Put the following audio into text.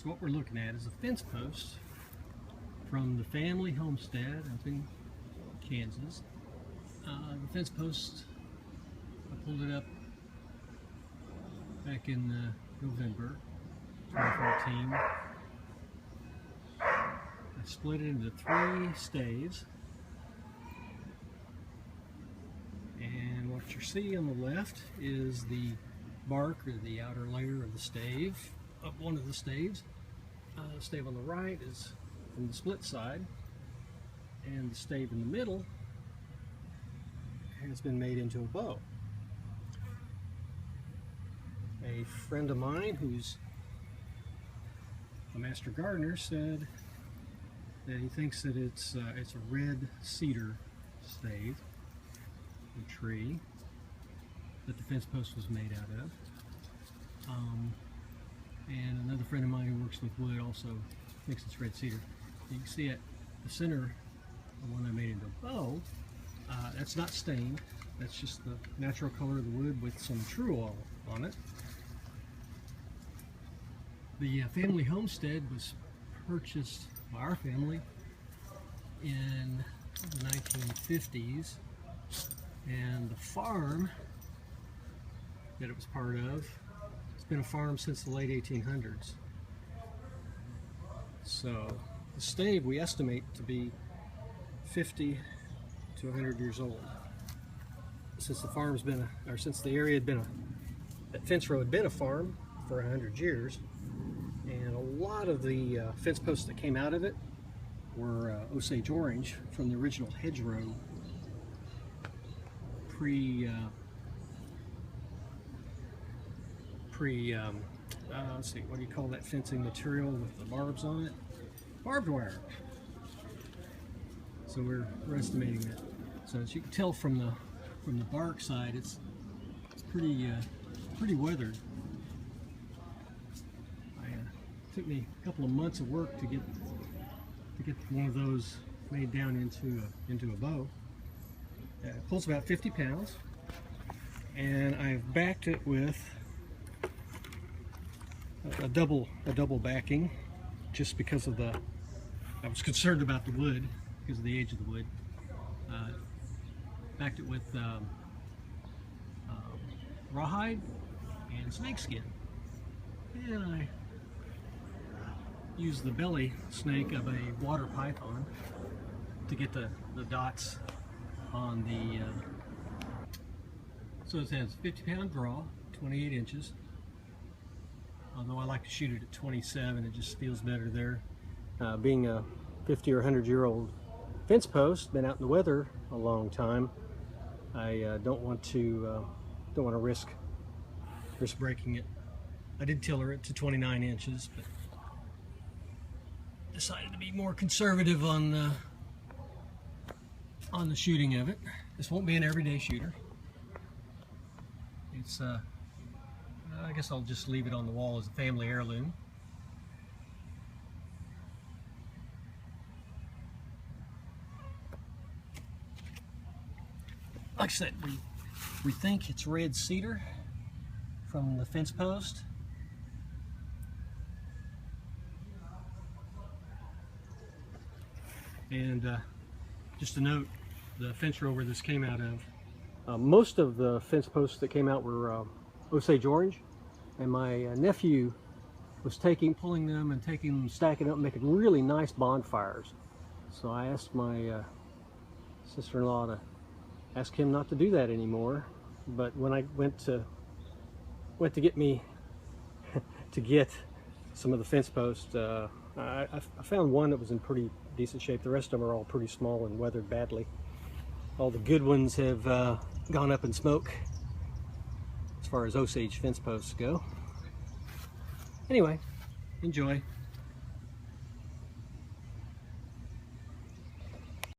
So what we're looking at is a fence post from the family homestead up in Kansas. The fence post, I pulled it up back in November 2014. I split it into 3 staves. And what you see on the left is the bark or the outer layer of the stave, of one of the staves. The stave on the right is from the split side, and the stave in the middle has been made into a bow. A friend of mine who's a master gardener said that he thinks that it's a red cedar stave, a tree that the fence post was made out of. And another friend of mine who works with wood also thinks it's red cedar. You can see at the center, the one I made into a bow, that's not stained. That's just the natural color of the wood with some true oil on it. The family homestead was purchased by our family in the 1950s, and the farm that it was part of, it's been a farm since the late 1800s. So the stave we estimate to be 50 to 100 years old. Since the farm's been since the area had been that fence row had been a farm for 100 years, and a lot of the fence posts that came out of it were Osage orange from the original hedgerow let's see, what do you call that fencing material with the barbs on it? Barbed wire. So we're estimating that. So as you can tell from the bark side, it's pretty weathered. It took me a couple of months of work to get one of those made down into a bow. It pulls about 50 pounds, and I've backed it with a double backing, just because of I was concerned about the wood because of the age of the wood. Backed it with rawhide and snakeskin, and I used the belly snake of a water python to get the dots on the so it has 50-pound draw, 28 inches. Although I like to shoot it at 27, it just feels better there. Being a 50 or 100-year-old fence post, been out in the weather a long time, I don't want to risk breaking it. I did tiller it to 29 inches, but decided to be more conservative on the shooting of it. This won't be an everyday shooter. It's I guess I'll just leave it on the wall as a family heirloom. Like I said, we think it's red cedar from the fence post. And just a note, the fence row where this came out of, most of the fence posts that came out were Osage orange, and my nephew was pulling them and stacking up, making really nice bonfires. So I asked my sister-in-law to ask him not to do that anymore. But when I went to get me to get some of the fence posts, I found one that was in pretty decent shape. The rest of them are all pretty small and weathered badly. All the good ones have gone up in smoke as far as Osage fence posts go. Anyway, enjoy.